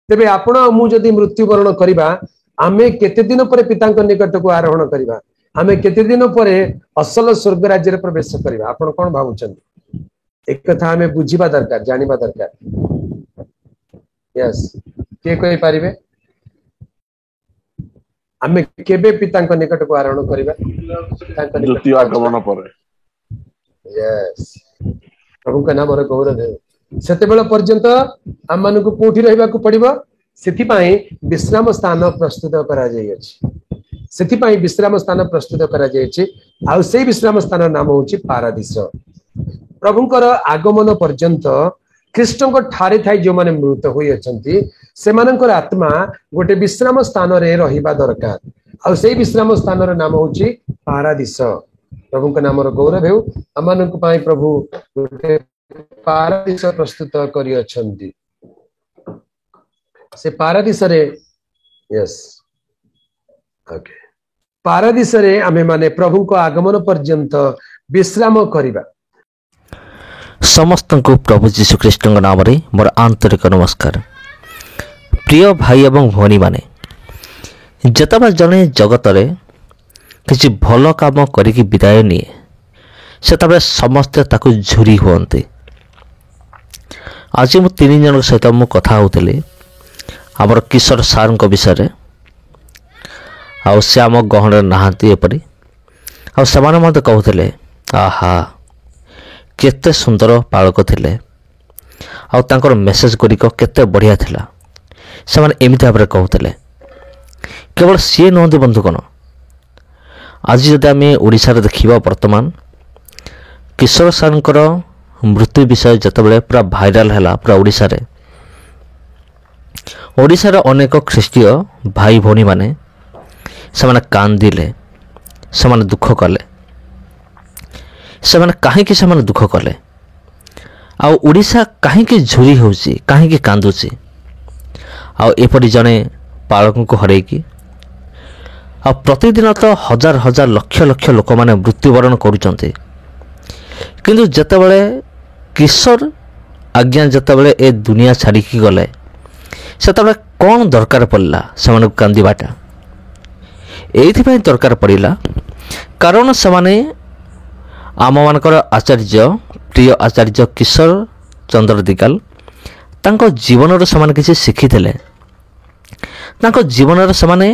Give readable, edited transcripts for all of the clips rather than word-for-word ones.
तेबे आपण मु जदि मृत्युवरण करिबा आमे केते दिन पर पितांक निकट को आरोहण करिबा आमे केते दिन पर असल स्वर्ग राज्य रे प्रवेश करिबा आपण कोन भाबुछन एक कथा आमे बुझिबा दरकार जानिबा दरकार यस के कहि पारिबे आमे केबे पितांक निकट को आरोहण करिबा द्वितीय आगमन पर यस प्रभु का नाम रे गौरव सेते बेला पर्यंत हम मन को कोठी रहबा को पड़िबो सेति पई विश्राम स्थान प्रस्तुत करा जाय अछि सेति पई विश्राम स्थान प्रस्तुत करा जाय अछि आ सेई विश्राम स्थान नाम होछि पारादीस प्रभुंकर आगमन पर्यंत कृष्ण ठारे थाई जो माने मृत होई अछंती से मानकर आत्मा गोटे विश्राम स्थान रे रहिबा दरकार आ सेई विश्राम स्थान रो नाम होछि पारादीस प्रभु का नाम रो गौरव हेउ अमानक पई प्रभु गोटे पारादीस प्रस्तुत करी अछंती से पारादीस रे यस ओके पारादीस रे आमे माने प्रभु को आगमन पर्यंत विश्राम करिबा समस्त को प्रभु जीशु ख्रीष्ट नाम रे मोर आंतरिक नमस्कार प्रिय भाई एवं भौणी माने जतबा जने जगत रे किसी भल काम करिकी विदाय निए से समस्ते ताकू झुरी हुअन्ते आज मु 3 जन सहित मु कथा होतले हमर किशोर सार को विषय आउ से आम गहन नहांती एपरी आ सेमाने मते कहउतले आहा केते सुंदर बालक थिले आ तांकर मेसेज गुरिक केते बढ़िया थिला सेमाने एमिति भाबरे कहउतले केवल सी नहंती बंधुगण आज जदि आम ओडिशा रे देखिबा वर्तमान किशोर सारंकर मृत्यु विषय जतबेले पूरा भाइराल हैला पूरा ओडिशा रे अनेक ख्रीष्टीय भाई भौणी माने सेमाने कांदिले सेमाने दुख कले सेमाने काहेकि सेमाने दुख कले आ ओडिशा काहेकि झुरी होउची काहेकि कांदुची आ एपरि जने बालक को हरेकी आ प्रतिदिन तो हजार हजार लक्ष लक्ष लोक माने मृत्युवरण करूचंते किंतु जतबेले किशोर आज्ञा जतबेले ए दुनिया छाड़ी की गले सेतबेले कौन दरकार पड़ला सेमाने कांदीबाटा एइथिपई दरकार पड़िला कारण सेमाने आम मानकर आचार्य प्रिय आचार्य किशोर चंद्र दिगाल तांको जीवन रो सेमाने किछि शिखिथिले तांको जीवन रो सेमाने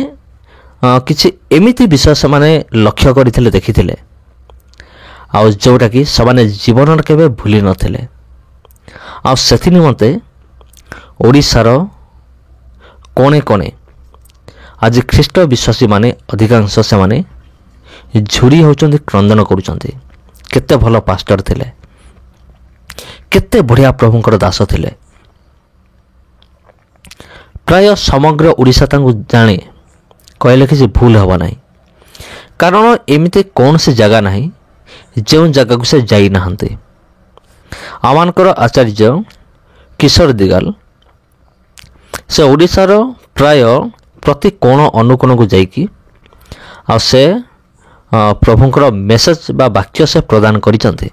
किछि एमिति विषय सेमाने लक्ष्य करिथिले देखिथिले आ जोटा कि सेमाने जीवन केबे भूली नथिले आ सेथि निमते ओडिशार कोणे कोणे आज ख्रीष्ट विश्वासी माने अधिकांश सेमाने झुरी होचंती क्रंदन करूचंती केते भलो पास्टर थिले केते बढ़िया प्रभुंकर दास थिले प्राय समग्र ओडिशा तांगु जाने कहले कि भूल हवा नहीं कारण एमिते कौन से जगह नहीं जो जगह को से जाई नहांते आमानकर आचार्य किशोर दिगाल से ओडिशार प्राय प्रति कोण अनुकोण को जाइकी आ से प्रभुंकर मेसेज बा वाक्य से प्रदान करिसंते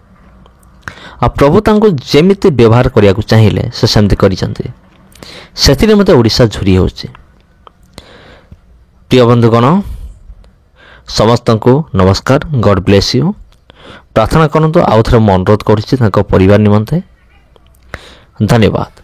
आ प्रभु तांको जेमिति व्यवहार करिया को चाहिए से सेमति करिसंते सेथिरे मते ओडिशा झुरी होछि प्रिय बंधुगण समस्त को नमस्कार गॉड ब्लेस यू प्रार्थना करंतु आउ थरे अनुरोध करुछि तांको परिवार निमंते धन्यवाद।